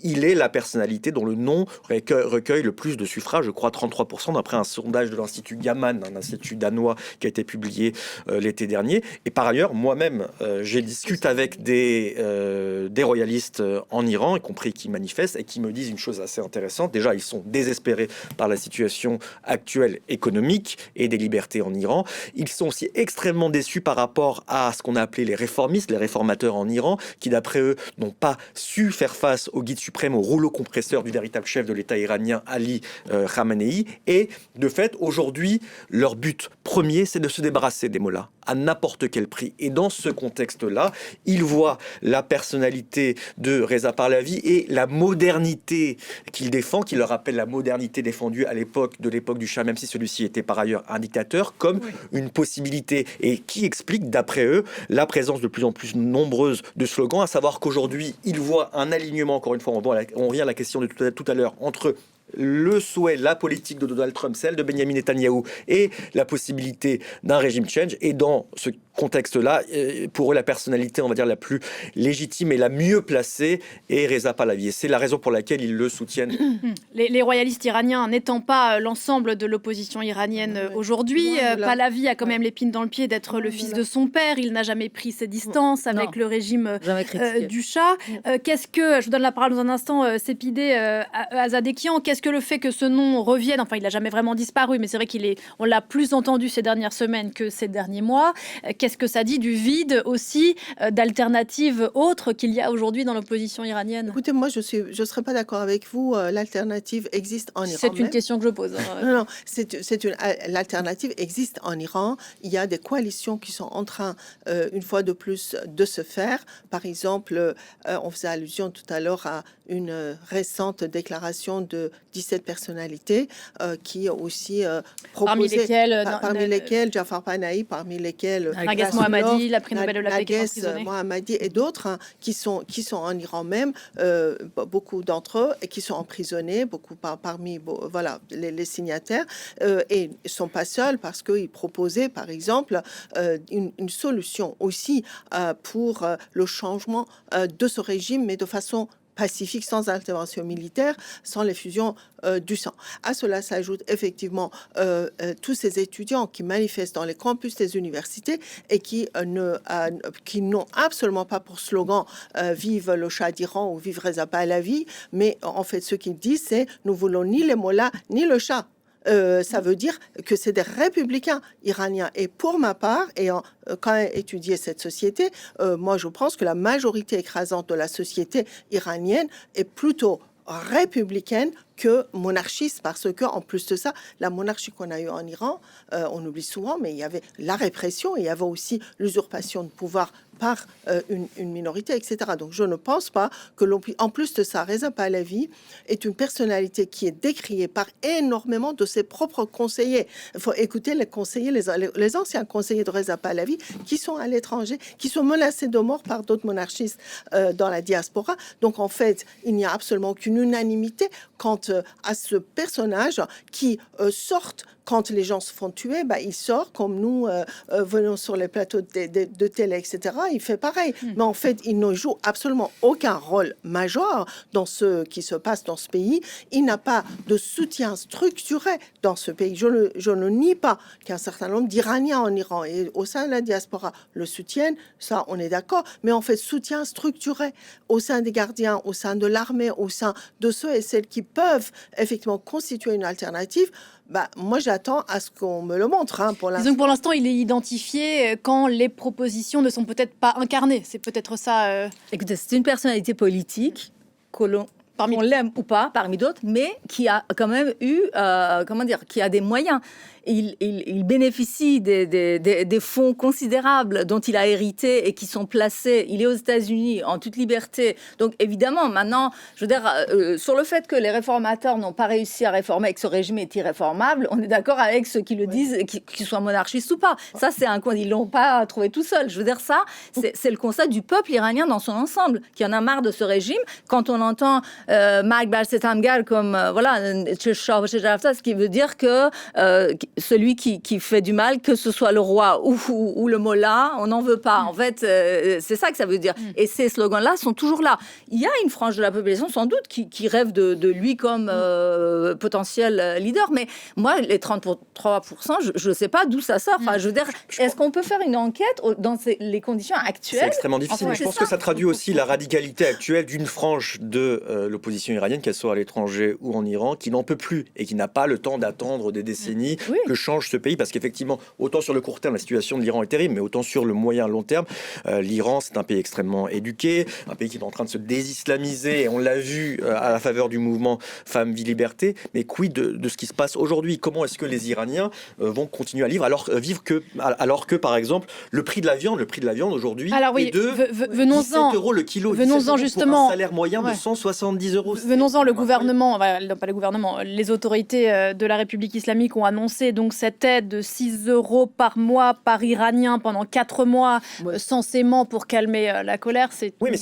il est la personnalité dont le nom recueille le plus de suffrages, je crois 33%, d'après un sondage de l'Institut Gaman, un institut danois qui a été publié l'été dernier. Et par ailleurs, moi-même, j'ai discuté avec des royalistes en Iran, y compris qui manifestent, et qui me disent une chose assez intéressante. Déjà, ils sont désespérés par la situation actuelle économique et des libertés en Iran. Ils sont aussi extrêmement déçus par rapport à ce qu'on a appelé les réformistes, les réformateurs en Iran, qui d'après eux n'ont pas su faire face au guide suprême, au rouleau compresseur du véritable chef de l'État iranien, Ali Khamenei. Et de fait, aujourd'hui, leur but premier, c'est de se débarrasser des mollahs à n'importe quel prix. Et dans ce contexte-là, ils voient la personnalité de Reza Pahlavi et la modernité qu'il défend, qui leur rappelle la modernité défendue à l'époque du Shah, même si celui-ci était par ailleurs un dictateur, comme une possibilité, et qui explique, d'après eux, la présence de plus en plus nombreuse de slogans, à savoir qu'aujourd'hui, ils voient un alignement, encore une fois, on revient à la question de tout à l'heure, entre le souhait, la politique de Donald Trump, celle de Benyamin Netanyahou et la possibilité d'un régime change. Et dans ce contexte-là, pour eux, la personnalité, on va dire, la plus légitime et la mieux placée est Reza Pahlavi. Et c'est la raison pour laquelle ils le soutiennent. Les royalistes iraniens n'étant pas l'ensemble de l'opposition iranienne aujourd'hui, Pahlavi a quand même l'épine dans le pied d'être le fils de son père. Il n'a jamais pris ses distances avec le régime du Shah. Je vous donne la parole dans un instant, Sepideh Azadekian. Qu'est-ce que le fait que ce nom revienne, enfin il n'a jamais vraiment disparu, mais c'est vrai on l'a plus entendu ces dernières semaines que ces derniers mois. Qu'est-ce que ça dit du vide aussi d'alternatives autres qu'il y a aujourd'hui dans l'opposition iranienne? Écoutez, moi je serais pas d'accord avec vous. L'alternative existe en Iran. C'est une question que je pose. Non, l'alternative existe en Iran. Il y a des coalitions qui sont en train, une fois de plus, de se faire. Par exemple, on faisait allusion tout à l'heure à une récente déclaration de 17 personnalités qui aussi proposé, parmi lesquelles Jafar Panahi, parmi lesquelles Naguez Mohammadi, la prix Nobel de la paix, qui est emprisonné. Mohammadi et d'autres qui sont en Iran même, beaucoup d'entre eux et qui sont emprisonnés, beaucoup parmi les signataires, et ne sont pas seuls parce qu'ils proposaient par exemple une solution aussi pour le changement de ce régime, mais de façon pacifique, sans intervention militaire, sans l'effusion du sang. À cela s'ajoute effectivement tous ces étudiants qui manifestent dans les campus des universités et qui n'ont absolument pas pour slogan vive le Shah d'Iran ou vive Reza Pahlavi, mais en fait ce qu'ils disent c'est nous voulons ni les mollahs ni le Shah. Ça veut dire que c'est des républicains iraniens. Et pour ma part, quand j'ai étudié cette société, moi je pense que la majorité écrasante de la société iranienne est plutôt républicaine que monarchiste, parce que en plus de ça, la monarchie qu'on a eue en Iran, on oublie souvent, mais il y avait la répression, il y avait aussi l'usurpation de pouvoir par une minorité, etc. Donc je ne pense pas que en plus de ça, Reza Pahlavi est une personnalité qui est décriée par énormément de ses propres conseillers. Il faut écouter les conseillers, les anciens conseillers de Reza Pahlavi qui sont à l'étranger, qui sont menacés de mort par d'autres monarchistes dans la diaspora. Donc en fait, il n'y a absolument aucune unanimité quant à ce personnage qui sorte quand les gens se font tuer, il sort comme nous venons sur les plateaux de télé, etc. Il fait pareil. Mais en fait, il ne joue absolument aucun rôle majeur dans ce qui se passe dans ce pays. Il n'a pas de soutien structuré dans ce pays. Je ne nie pas qu'un certain nombre d'Iraniens en Iran et au sein de la diaspora le soutiennent, ça on est d'accord, mais en fait soutien structuré au sein des gardiens, au sein de l'armée, au sein de ceux et celles qui peuvent effectivement constituer une alternative. Moi, j'attends à ce qu'on me le montre. Pour l'instant. Disons que pour l'instant, il est identifié quand les propositions ne sont peut-être pas incarnées. C'est peut-être ça. Écoutez, c'est une personnalité politique qu'on l'aime ou pas, parmi d'autres, mais qui a quand même eu, qui a des moyens. Il bénéficie des fonds considérables dont il a hérité et qui sont placés. Il est aux États-Unis en toute liberté. Donc évidemment, maintenant, je veux dire, sur le fait que les réformateurs n'ont pas réussi à réformer et que ce régime est irréformable, on est d'accord avec ceux qui le disent, qu'ils soient monarchistes ou pas. Ça, c'est ils l'ont pas trouvé tout seul. Je veux dire, ça, c'est le constat du peuple iranien dans son ensemble, qui en a marre de ce régime. Quand on entend Makbar Setamgar comme ce qui veut dire que celui qui fait du mal, que ce soit le roi ou le mollah, on n'en veut pas. En fait, c'est ça que ça veut dire. Et ces slogans-là sont toujours là. Il y a une frange de la population, sans doute, qui rêve de lui comme potentiel leader. Mais moi, les 33%, je ne sais pas d'où ça sort. Enfin, je veux dire, est-ce qu'on peut faire une enquête dans les conditions actuelles? C'est extrêmement difficile. Mais je pense que ça traduit aussi la radicalité actuelle d'une frange de l'opposition iranienne, qu'elle soit à l'étranger ou en Iran, qui n'en peut plus et qui n'a pas le temps d'attendre des décennies que change ce pays, parce qu'effectivement, autant sur le court terme, la situation de l'Iran est terrible, mais autant sur le moyen long terme, l'Iran, c'est un pays extrêmement éduqué, un pays qui est en train de se désislamiser, et on l'a vu à la faveur du mouvement Femmes, Vie, Liberté, mais quid de ce qui se passe aujourd'hui? Comment est-ce que les Iraniens vont continuer à vivre alors que, par exemple, le prix de la viande aujourd'hui est de 17 € le kilo, venons-en justement, pour un salaire moyen de 170 €. Venons-en, les autorités de la République islamique ont annoncé donc cette aide de 6 € par mois par Iranien pendant 4 mois, censément pour calmer la colère. Oui, mais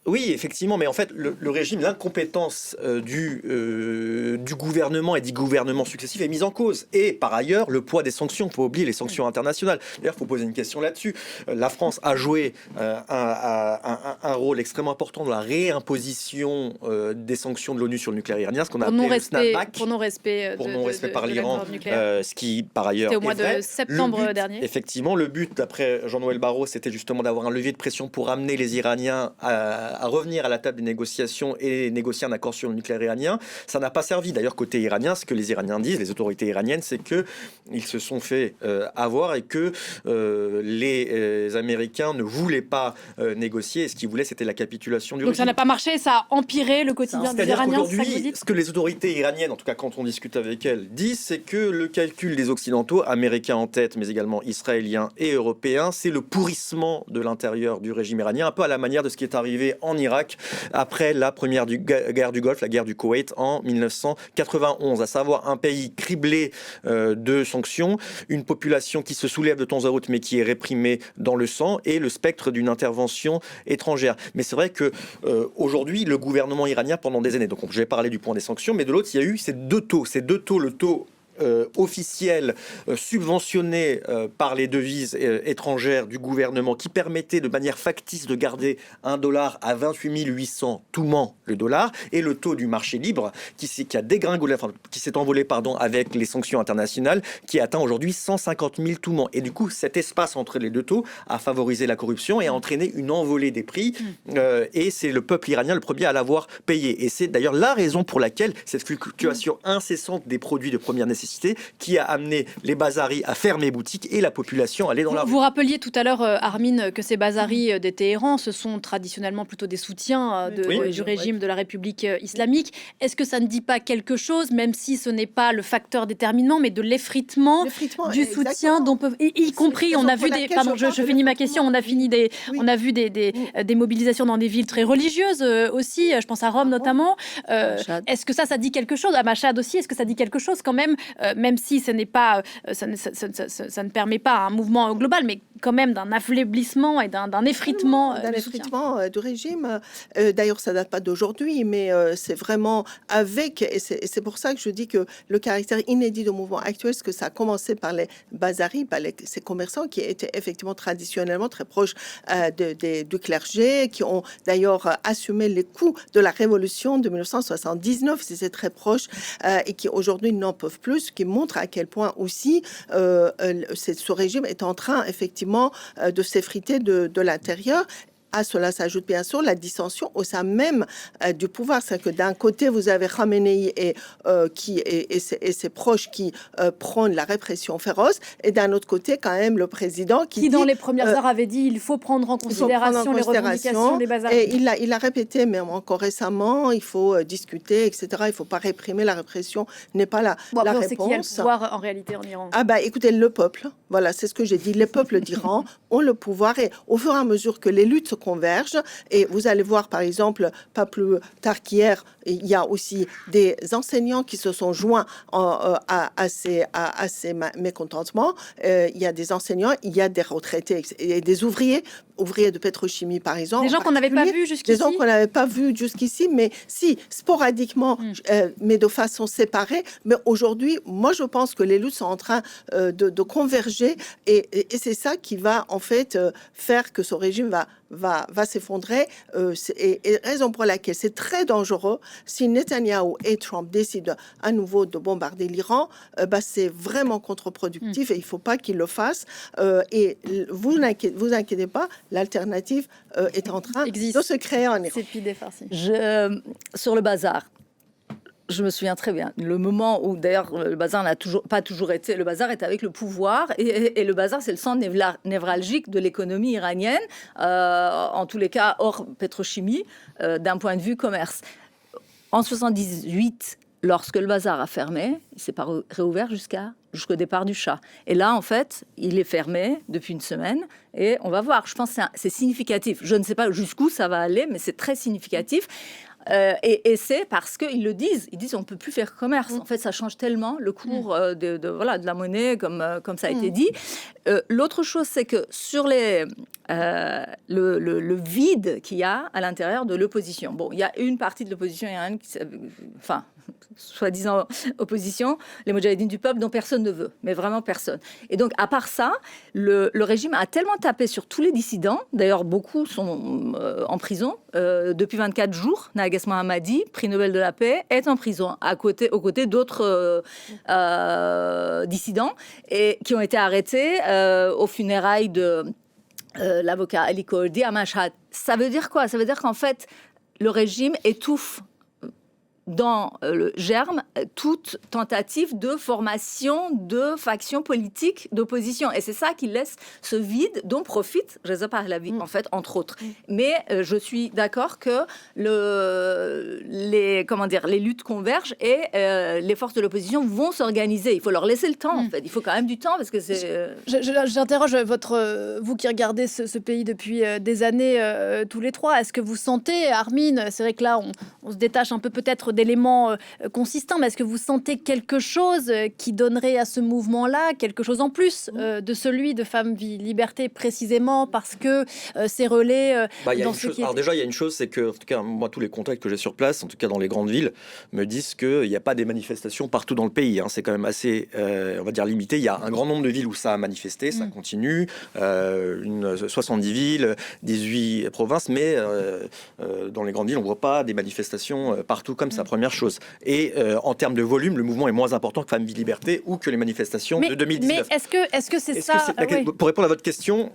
oui, effectivement, mais en fait, le régime, l'incompétence du gouvernement et des gouvernements successifs est mise en cause. Et par ailleurs, le poids des sanctions, il faut oublier les sanctions internationales. D'ailleurs, il faut poser une question là-dessus. La France a joué un rôle extrêmement important dans la réimposition des sanctions de l'ONU sur le nucléaire iranien, ce qu'on a appelé le snapback. Pour non-respect par l'Iran, ce qui, par ailleurs, c'était au mois de septembre dernier. Effectivement, le but, d'après Jean-Noël Barrot, c'était justement d'avoir un levier de pression pour amener les Iraniens à revenir à la table des négociations et négocier un accord sur le nucléaire iranien. Ça n'a pas servi. D'ailleurs, côté iranien, ce que les Iraniens disent, les autorités iraniennes, c'est qu'ils se sont fait avoir et que les Américains ne voulaient pas négocier. Et ce qu'ils voulaient, c'était la capitulation du régime. Donc ça n'a pas marché, ça a empiré le quotidien des Iraniens. Aujourd'hui, ce que les autorités iraniennes, en tout cas quand on discute avec elles, disent, c'est que le calcul des Occidentaux, américains en tête, mais également israéliens et européens, c'est le pourrissement de l'intérieur du régime iranien, un peu à la manière de ce qui est arrivé en Irak après la première guerre du Golfe, la guerre du Koweït en 1991, à savoir un pays criblé de sanctions, une population qui se soulève de temps à autre mais qui est réprimée dans le sang, et le spectre d'une intervention étrangère. Mais c'est vrai que aujourd'hui, le gouvernement iranien, pendant des années, donc j'ai parlé du point des sanctions, mais de l'autre, il y a eu ces deux taux, le taux officiel subventionné par les devises étrangères du gouvernement, qui permettait de manière factice de garder $1 à 28 800 toumans le dollar, et le taux du marché libre qui a dégringolé, qui s'est envolé avec les sanctions internationales, qui atteint aujourd'hui 150 000 toumans. Et du coup, cet espace entre les deux taux a favorisé la corruption et a entraîné une envolée des prix, et c'est le peuple iranien le premier à l'avoir payé. Et c'est d'ailleurs la raison pour laquelle cette fluctuation incessante des produits de première nécessité qui a amené les bazaris à fermer boutique et la population à aller dans la rue. Vous rappeliez tout à l'heure, Armin, que ces bazaris des Téhéran, ce sont traditionnellement plutôt des soutiens du régime de la République islamique. Est-ce que ça ne dit pas quelque chose, même si ce n'est pas le facteur déterminant, mais de l'effritement du soutien dont peuvent, y compris, on a vu des... Pardon, je finis ma question. On a vu des mobilisations dans des villes très religieuses aussi. Je pense à Rome notamment. Est-ce que ça dit quelque chose? À Machhad aussi, est-ce que ça dit quelque chose quand même même si ça n'est pas, ça ne permet pas un mouvement global, mais quand même d'un affaiblissement et d'un effritement du régime. D'ailleurs, ça date pas d'aujourd'hui, mais c'est vraiment avec, et c'est pour ça que je dis que le caractère inédit du mouvement actuel, c'est que ça a commencé par les bazaris, par ces commerçants qui étaient effectivement traditionnellement très proches du clergé, qui ont d'ailleurs assumé les coûts de la révolution de 1979, c'est très proche, et qui aujourd'hui n'en peuvent plus, qui montre à quel point aussi ce régime est en train effectivement de s'effriter de l'intérieur. À cela s'ajoute bien sûr la dissension au sein même du pouvoir. C'est que d'un côté, vous avez Khamenei et ses proches qui prônent la répression féroce, et d'un autre côté, quand même, le président qui dans les premières heures avait dit il faut prendre en considération les revendications des bazaars. Et il a répété, même encore récemment, il faut discuter, etc. Il ne faut pas réprimer, la répression n'est pas la réponse. C'est qui a le pouvoir en réalité en Iran? Écoutez, le peuple, voilà, c'est ce que j'ai dit, les peuples d'Iran ont le pouvoir, et au fur et à mesure que les luttes convergent, et vous allez voir par exemple, pas plus tard qu'hier, il y a aussi des enseignants qui se sont joints à ces mécontentements. Il y a des enseignants, il y a des retraités et des ouvriers de pétrochimie par exemple. Des gens qu'on n'avait pas vus jusqu'ici. Des gens qu'on n'avait pas vus jusqu'ici, mais si, sporadiquement, mais de façon séparée. Mais aujourd'hui, moi je pense que les luttes sont en train de converger, et c'est ça qui va en fait faire que ce régime va s'effondrer, et raison pour laquelle c'est très dangereux si Netanyahou et Trump décident à nouveau de bombarder l'Iran. C'est vraiment contre-productif, et il ne faut pas qu'ils le fassent, et vous inquiétez pas, l'alternative est en train de se créer en Iran. C'est Pideh Farsi. Sur le bazar, je me souviens très bien. Le moment où, d'ailleurs, le bazar n'a pas toujours été... Le bazar est avec le pouvoir. Et le bazar, c'est le centre névralgique de l'économie iranienne. En tous les cas, hors pétrochimie, d'un point de vue commerce. En 78, lorsque le bazar a fermé, il ne s'est pas réouvert jusqu'au départ du Shah. Et là, en fait, il est fermé depuis une semaine. Et on va voir. Je pense que c'est significatif. Je ne sais pas jusqu'où ça va aller, mais c'est très significatif. Et c'est parce qu'ils le disent. Ils disent on ne peut plus faire commerce. En fait, ça change tellement le cours de la monnaie, comme ça a été dit. L'autre chose, c'est que sur le vide qu'il y a à l'intérieur de l'opposition. Bon, il y a une partie de l'opposition iranienne soi-disant opposition, les Moudjahidines du peuple, dont personne ne veut, mais vraiment personne. Et donc, à part ça, le régime a tellement tapé sur tous les dissidents, d'ailleurs beaucoup sont en prison depuis 24 jours. Narges Mohammadi, prix Nobel de la paix, est en prison aux côtés d'autres dissidents, et qui ont été arrêtés aux funérailles de l'avocat Ali Kurdi à Mashhad. Ça veut dire quoi? Ça veut dire qu'en fait, le régime étouffe dans le germe toute tentative de formation de factions politiques d'opposition. Et c'est ça qui laisse ce vide dont profite Reza Pahlavi, en fait, entre autres. Mais je suis d'accord que les luttes convergent, et les forces de l'opposition vont s'organiser. Il faut leur laisser le temps, en fait. Il faut quand même du temps, parce que c'est... J'interroge vous qui regardez ce pays depuis des années, tous les trois. Est-ce que vous sentez, Armin, c'est vrai que là, on se détache un peu peut-être d'éléments consistants, mais est-ce que vous sentez quelque chose qui donnerait à ce mouvement-là quelque chose en plus de celui de Femmes, Vie, Liberté, précisément parce que c'est relais dans ce qui est... Alors déjà, il y a une chose, c'est que, en tout cas, moi, tous les contacts que j'ai sur place, en tout cas dans les grandes villes, me disent qu'il n'y a pas des manifestations partout dans le pays. C'est quand même assez, on va dire, limité. Il y a un grand nombre de villes où ça a manifesté, ça continue, 70 villes, 18 provinces, mais dans les grandes villes, on ne voit pas des manifestations partout comme ça. Première chose. Et en termes de volume, le mouvement est moins important que Femmes, Vie, Liberté ou que les manifestations de 2019. Mais est-ce que c'est ça Pour répondre à votre question,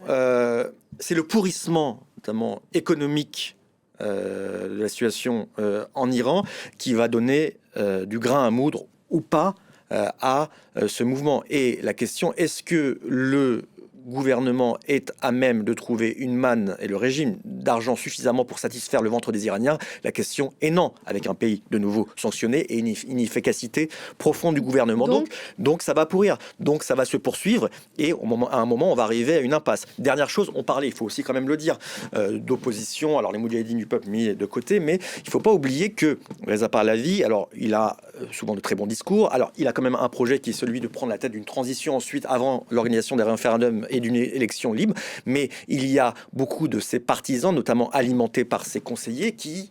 c'est le pourrissement, notamment économique, de la situation en Iran qui va donner du grain à moudre ou pas à ce mouvement. Et la question, est-ce que le gouvernement est à même de trouver une manne, et le régime, d'argent suffisamment pour satisfaire le ventre des Iraniens? La question est non, avec un pays de nouveau sanctionné et une inefficacité profonde du gouvernement. Donc ça va pourrir, donc ça va se poursuivre, et à un moment on va arriver à une impasse. Dernière chose, on parlait, il faut aussi quand même le dire, d'opposition, alors les Moudjahidines du peuple mis de côté, mais il ne faut pas oublier que Reza Pahlavi, alors il a souvent de très bons discours. Alors, il a quand même un projet qui est celui de prendre la tête d'une transition ensuite avant l'organisation des référendums et d'une élection libre. Mais il y a beaucoup de ses partisans, notamment alimentés par ses conseillers, qui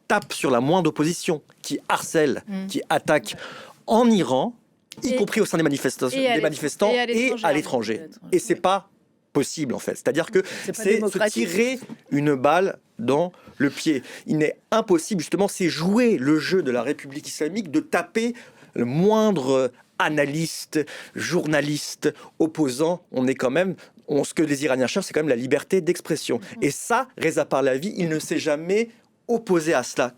tapent sur la moindre opposition, qui harcèlent, qui attaquent en Iran, y compris au sein des manifestants et à l'étranger. Et c'est pas possible en fait. C'est-à-dire que c'est se tirer une balle dans le pied. Il n'est impossible, justement, c'est jouer le jeu de la République islamique de taper le moindre analyste, journaliste, opposant. On est quand même, ce que les Iraniens cherchent, c'est quand même la liberté d'expression. Et ça, Reza Pahlavi, il ne s'est jamais opposé à cela,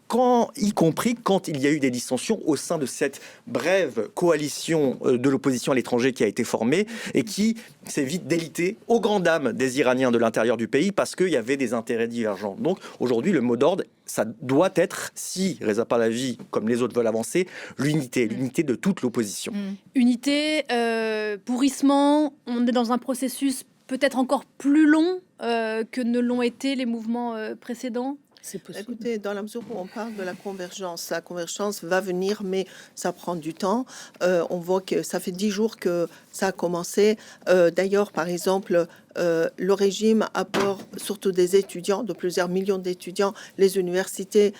y compris quand il y a eu des dissensions au sein de cette brève coalition de l'opposition à l'étranger qui a été formée et qui s'est vite délitée aux grandes dames des Iraniens de l'intérieur du pays parce qu'il y avait des intérêts divergents. Donc aujourd'hui, le mot d'ordre, ça doit être, si Reza Pahlavi, comme les autres veulent avancer, l'unité de toute l'opposition. Unité, pourrissement, on est dans un processus peut-être encore plus long que ne l'ont été les mouvements précédents. Écoutez, dans la mesure où on parle de la convergence va venir, mais ça prend du temps. On voit que ça fait 10 jours que ça a commencé. D'ailleurs, par exemple, le régime apporte surtout des étudiants, de plusieurs millions d'étudiants. Les universités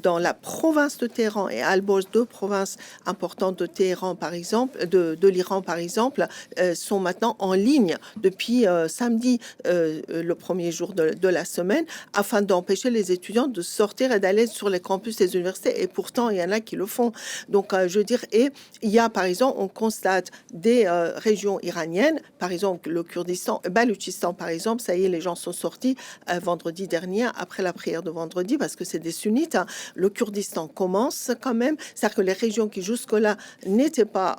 dans la province de Téhéran et Alborz, 2 provinces importantes de Téhéran, par exemple, de l'Iran, par exemple, sont maintenant en ligne depuis samedi, le premier jour de la semaine, afin d'empêcher les étudiants de sortir et d'aller sur les campus des universités. Et pourtant, il y en a qui le font. Donc, je veux dire, et il y a, par exemple, on constate des régions iraniennes, par exemple, le Kurdistan, Baloutchistan, par exemple, ça y est, les gens sont sortis vendredi dernier, après la prière de vendredi, parce que c'est des sunnites. Le Kurdistan commence quand même. C'est-à-dire que les régions qui jusque-là n'étaient pas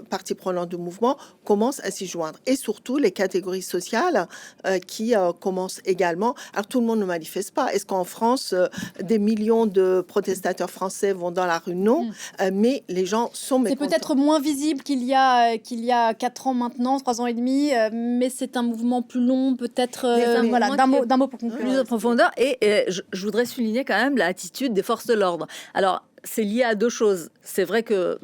partie prenante du mouvement commencent à s'y joindre. Et surtout, les catégories sociales qui commencent également. Alors, tout le monde ne manifeste pas. Est-ce qu'en France, des millions de protestateurs français vont dans la rue? Non. Mais les gens sont mécontents. C'est peut-être moins visible qu'il y a 4 ans maintenant, 3 ans et demi, mais c'est un mouvement plus long, peut-être. Voilà, d'un mot pour conclure. Plus en profondeur. Et je voudrais souligner quand même l'attitude des forces de l'ordre. Alors, c'est lié à 2 choses. C'est vrai que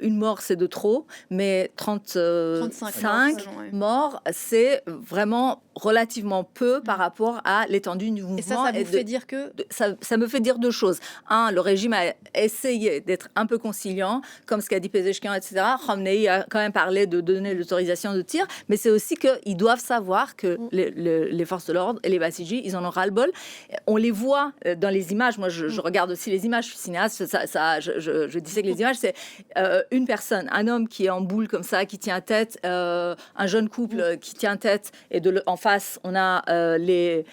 une mort, c'est de trop, mais 35 morts, c'est vraiment relativement peu par rapport à l'étendue du mouvement. Et ça vous fait dire que... Ça me fait dire 2 choses. Un, le régime a essayé d'être un peu conciliant, comme ce qu'a dit Pezeshkian, etc. Khamenei a quand même parlé de donner l'autorisation de tir, mais c'est aussi qu'ils doivent savoir que les forces de l'ordre et les Bassidji, ils en ont ras-le-bol. On les voit dans les images. Moi, je regarde aussi les images, je suis cinéaste. Je disais que les images, c'est une personne, un homme qui est en boule comme ça, qui tient tête, un jeune couple qui tient tête, et en face, on a les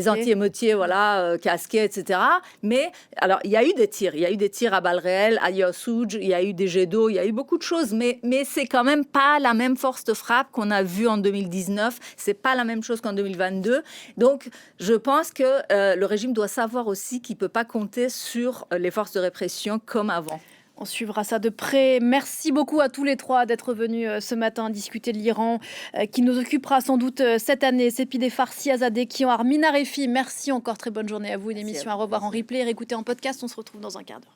anti-émeutiers, voilà, casqués, etc. Mais alors, il y a eu des tirs à balles réelles, à Yassouj, il y a eu des jets d'eau, il y a eu beaucoup de choses, mais c'est quand même pas la même force de frappe qu'on a vue en 2019. C'est pas la même chose qu'en 2022. Donc, je pense que le régime doit savoir aussi qu'il peut pas compter sur les forces de répression comme avant. On suivra ça de près. Merci beaucoup à tous les 3 d'être venus ce matin discuter de l'Iran qui nous occupera sans doute cette année. Sepideh Farsi, Azadeh Kian, Mina Refi. Merci encore, très bonne journée à vous. Une émission à revoir en replay et réécouter en podcast. On se retrouve dans un quart d'heure.